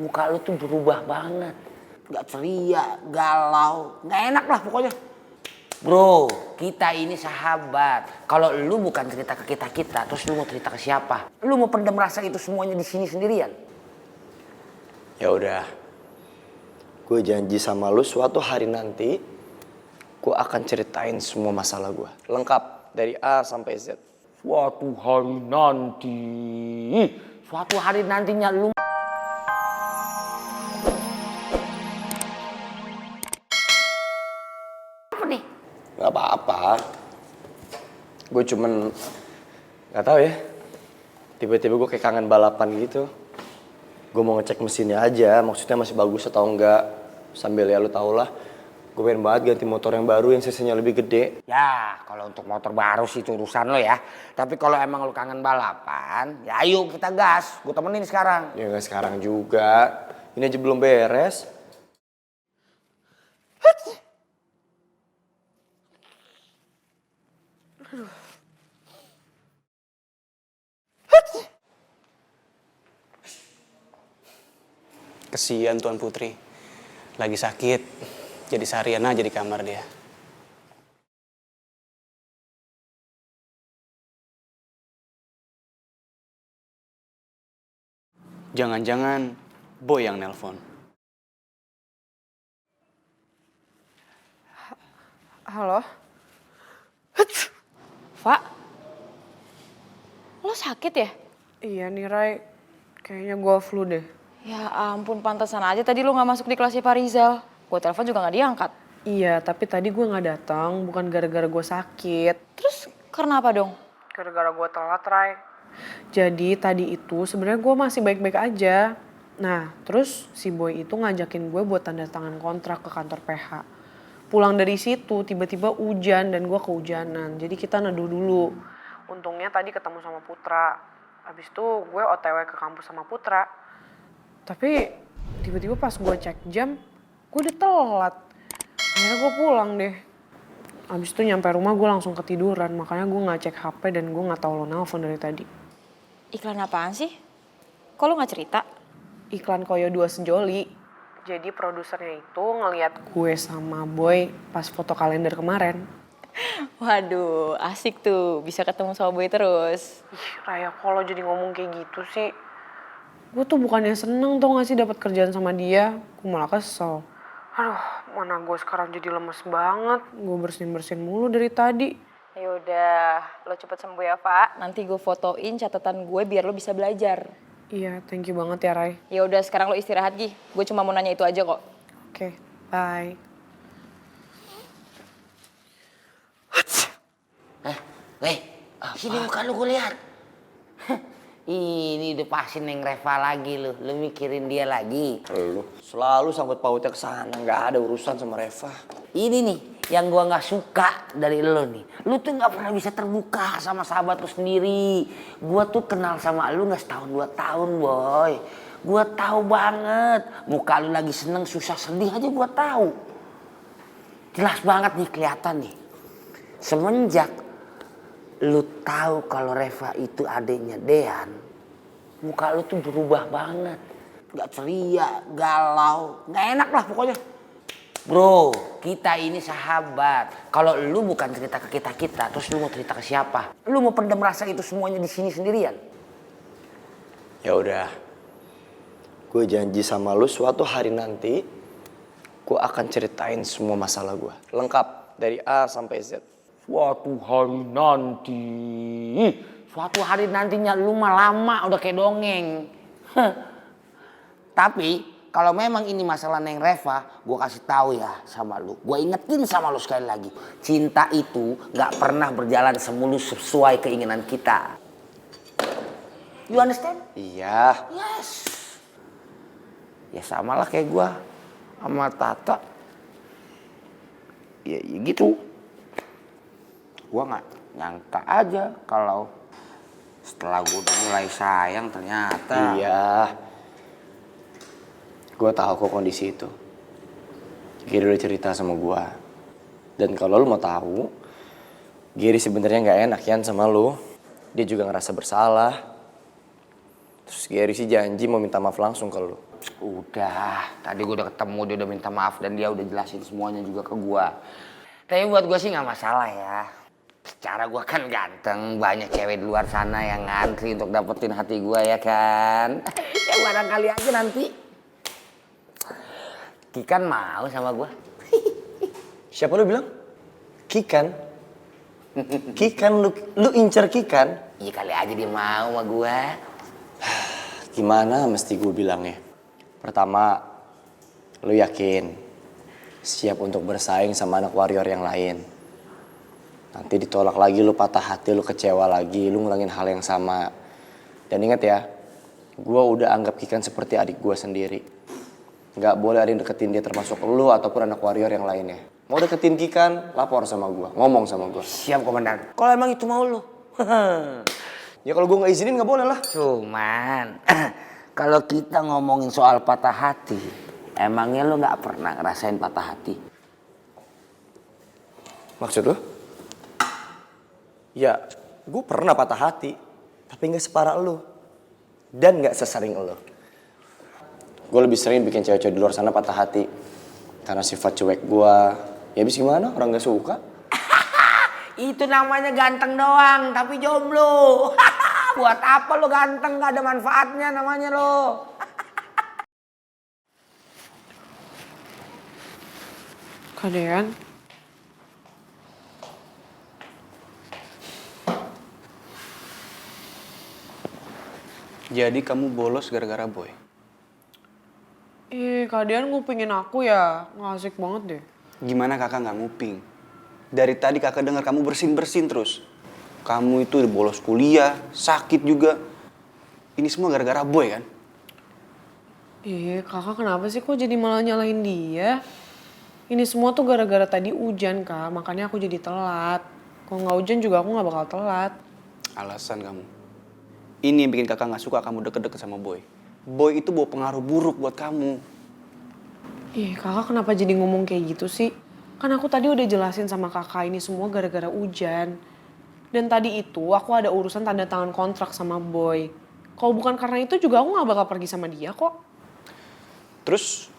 muka lu tuh berubah banget. Gak ceria, galau, gak enak lah pokoknya. Bro, kita ini sahabat. Kalau lu bukan cerita ke kita, terus lu mau cerita ke siapa? Lu mau pendam rasa itu semuanya di sini sendirian? Ya udah, gue janji sama lu suatu hari nanti gue akan ceritain semua masalah gue, lengkap dari A sampai Z. Suatu hari nantinya lu. Apa nih? Gak apa-apa, gue cuman gak tahu ya, tiba-tiba gue kayak kangen balapan gitu. Gue mau ngecek mesinnya aja, maksudnya masih bagus atau enggak. Sambil ya lu tau lah, gue pengen banget ganti motor yang baru yang cc-nya lebih gede. Ya, kalau untuk motor baru sih itu urusan lo ya. Tapi kalau emang lo kangen balapan, ya ayo kita gas. Gue temenin sekarang. Ya gak sekarang juga, ini aja belum beres. Kesian Tuan Putri, lagi sakit, jadi seharian aja di kamar dia. Jangan-jangan Boy yang nelpon. Halo? Pak? Lo sakit ya? Iya nih Rai, kayaknya gue flu deh. Ya ampun, pantesan aja tadi lo gak masuk di kelasnya Pak Rizal. Gue telepon juga gak diangkat. Iya, tapi tadi gue gak datang, bukan gara-gara gue sakit. Terus karena apa dong? Gara-gara gue telat, Rai. Jadi tadi itu sebenarnya gue masih baik-baik aja. Nah, terus si Boy itu ngajakin gue buat tanda tangan kontrak ke kantor PH. Pulang dari situ tiba-tiba hujan dan gue kehujanan. Jadi kita neduh dulu. Untungnya tadi ketemu sama Putra. Habis itu gue OTW ke kampus sama Putra. Tapi tiba-tiba pas gue cek jam, gue udah telat. Akhirnya gue pulang deh. Habis itu nyampe rumah gue langsung ketiduran. Makanya gue gak cek HP dan gue gak tahu lo nelfon dari tadi. Iklan apaan sih? Kok lo gak cerita? Iklan Koyo 2 Sejoli. Jadi produsernya itu ngeliat gue sama Boy pas foto kalender kemarin. Waduh, asik tuh. Bisa ketemu sama Boy terus. Ih, Raya, kalau jadi ngomong kayak gitu sih, gue tuh bukannya seneng tau gak sih dapat kerjaan sama dia. Gue malah kesel. Aduh, mana gue sekarang jadi lemes banget. Gue bersin-bersin mulu dari tadi. Yaudah, lo cepet sembuh ya, Pak. Nanti gue fotoin catatan gue biar lo bisa belajar. Iya, thank you banget ya, Rai. Ya udah, sekarang lo istirahat, Gi. Gue cuma mau nanya itu aja kok. Oke, bye. Sini muka lu gue lihat. Ini udah pasti Neng Reva lagi lu mikirin dia lagi. Lu selalu sangkut pautnya ke sana, nggak ada urusan sama Reva. Ini nih yang gua nggak suka dari lo nih. Lu tuh nggak pernah bisa terbuka sama sahabat lu sendiri. Gua tuh kenal sama lu nggak setahun 2 tahun, Boy. Gua tahu banget. Muka lu lagi seneng, susah, sedih aja gua tahu. Jelas banget nih kelihatan nih. Semenjak lu tahu kalau Reva itu adiknya Dean, muka lu tuh berubah banget. Gak ceria, galau, gak enak lah pokoknya. Bro, kita ini sahabat. Kalau lu bukan cerita ke kita, terus lu mau cerita ke siapa? Lu mau pendam rasa itu semuanya di sini sendirian? Ya udah, gue janji sama lu suatu hari nanti gue akan ceritain semua masalah gue, lengkap dari A sampai Z. Suatu hari nantinya lu mah lama udah kayak dongeng. Tapi kalau memang ini masalah Neng Reva, gue kasih tahu ya sama lu. Gue ingetin sama lu sekali lagi. Cinta itu gak pernah berjalan semulus sesuai keinginan kita. You understand? Iya. Yes. Ya sama lah kayak gue sama Tata. Ya gitu. Gue gak nyangka aja kalau setelah gue udah mulai sayang ternyata. Iya. Gue tahu kok kondisi itu. Gary udah cerita sama gue. Dan kalau lu mau tahu, Gary sebenarnya nggak enak Yan sama lu. Dia juga ngerasa bersalah. Terus Gary sih janji mau minta maaf langsung ke lu. Udah, tadi gue udah ketemu, dia udah minta maaf dan dia udah jelasin semuanya juga ke gue. Tapi buat gue sih nggak masalah ya. Secara gue kan ganteng, banyak cewek di luar sana yang ngantri untuk dapetin hati gue ya kan. Ya barangkali aja nanti Kikan mau sama gue. Siapa lu bilang? Kikan? Kikan lu incer Kikan? Iya kali aja dia mau sama gue. Gimana mesti gue bilangnya? Pertama, lu yakin siap untuk bersaing sama anak warrior yang lain. Nanti ditolak lagi, lu patah hati, lu kecewa lagi, lu ngulangin hal yang sama. Dan ingat ya, gue udah anggap Kikan seperti adik gue sendiri. Gak boleh ada yang deketin dia termasuk lu ataupun anak warrior yang lainnya. Mau deketin Kikan, lapor sama gue, ngomong sama gue. Siap komandan. Kalau emang itu mau lu. Ya kalau gue gak izinin gak boleh lah. Cuman kalau kita ngomongin soal patah hati, emangnya lu nggak pernah ngerasain patah hati? Maksud lu? Ya, gue pernah patah hati, tapi gak separah lu. Dan gak sesering lu. Gue lebih sering bikin cewek-cewek di luar sana patah hati. Karena sifat cuek gue, ya habis gimana, orang gak suka. Itu namanya ganteng doang, tapi jomblo. Buat apa lo ganteng, gak ada manfaatnya namanya lo. Kadean, Jadi kamu bolos gara-gara boy? Kadean ngupingin aku ya, nggak asik banget deh. Gimana kakak nggak nguping? Dari tadi kakak dengar kamu bersin-bersin terus. Kamu itu udah bolos kuliah, sakit juga. Ini semua gara-gara boy kan? Kakak kenapa sih kok jadi malah nyalahin dia? Ini semua tuh gara-gara tadi hujan, Kak. Makanya aku jadi telat. Kalau nggak hujan juga aku nggak bakal telat. Alasan kamu. Ini yang bikin kakak nggak suka kamu deket-deket sama boy. Boy itu bawa pengaruh buruk buat kamu. Kakak kenapa jadi ngomong kayak gitu sih? Kan aku tadi udah jelasin sama kakak ini semua gara-gara hujan. Dan tadi itu aku ada urusan tanda tangan kontrak sama boy. Kalau bukan karena itu juga aku nggak bakal pergi sama dia kok. Terus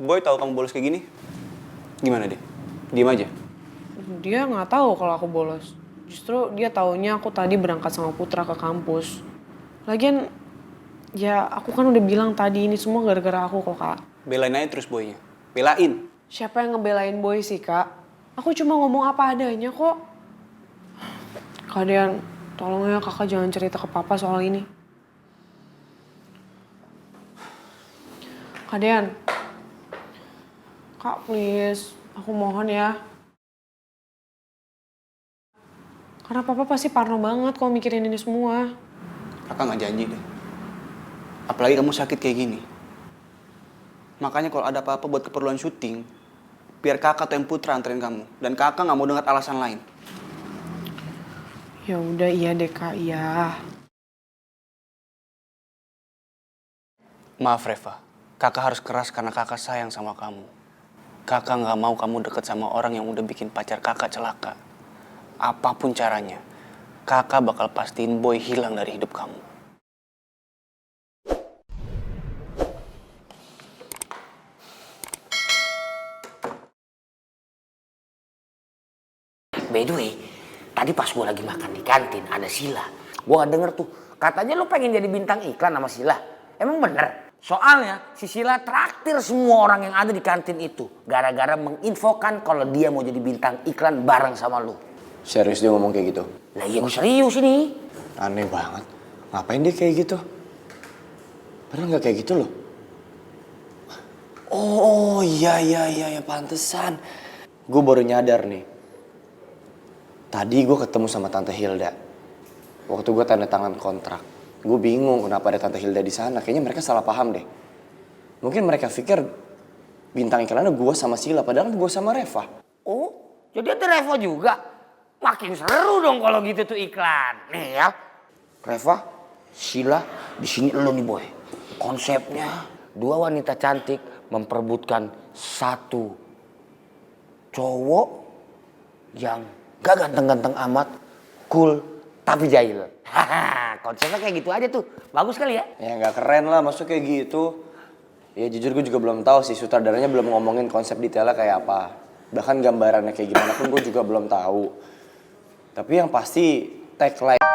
boy tahu kamu bolos kayak gini? Gimana deh? Diem aja? Dia nggak tahu kalau aku bolos. Justru dia taunya aku tadi berangkat sama Putra ke kampus. Lagian, ya aku kan udah bilang tadi ini semua gara-gara aku kok, Kak. Belain aja terus boynya. Belain. Siapa yang ngebelain boy sih, Kak? Aku cuma ngomong apa adanya kok. Kak Dean, tolong ya kakak jangan cerita ke papa soal ini. Kak Dean, Kak please, aku mohon ya. Karena papa pasti parno banget kalau mikirin ini semua. Kakak nggak janji deh. Apalagi kamu sakit kayak gini. Makanya kalau ada apa-apa buat keperluan syuting, biar kakak atau yang Putra anterin kamu. Dan kakak nggak mau dengar alasan lain. Ya udah iya deh Kak, iya. Maaf Reva, kakak harus keras karena kakak sayang sama kamu. Kakak nggak mau kamu deket sama orang yang udah bikin pacar kakak celaka. Apapun caranya, kakak bakal pastiin boy hilang dari hidup kamu. By the way, tadi pas gue lagi makan di kantin ada Sila. Gue gak denger tuh, katanya lu pengen jadi bintang iklan sama Sila. Emang bener? Soalnya si Sila traktir semua orang yang ada di kantin itu. Gara-gara menginfokan kalau dia mau jadi bintang iklan bareng sama lu. Serius dia ngomong kayak gitu? Lah iya gue serius ini. Aneh banget. Ngapain dia kayak gitu? Padahal gak kayak gitu loh. Oh iya pantesan. Gue baru nyadar nih. Tadi gue ketemu sama Tante Hilda. Waktu gue tanda tangan kontrak. Gue bingung kenapa ada Tante Hilda di sana. Kayaknya mereka salah paham deh. Mungkin mereka pikir bintang iklannya gue sama Sila. Padahal gue sama Reva. Oh, jadi ada Reva juga? Makin seru dong kalau gitu tuh iklan. Nih ya, Reva, Sila, di sini lo nih boy. Konsepnya dua wanita cantik memperebutkan satu cowok yang gak ganteng-ganteng amat, cool tapi jahil. Haha, konsepnya kayak gitu aja tuh. Bagus kali ya? Ya gak keren lah maksudnya kayak gitu. Ya jujur gue juga belum tahu sih, sutradaranya belum ngomongin konsep detailnya kayak apa. Bahkan gambarannya kayak gimana pun gue juga belum tahu. Tapi yang pasti tagline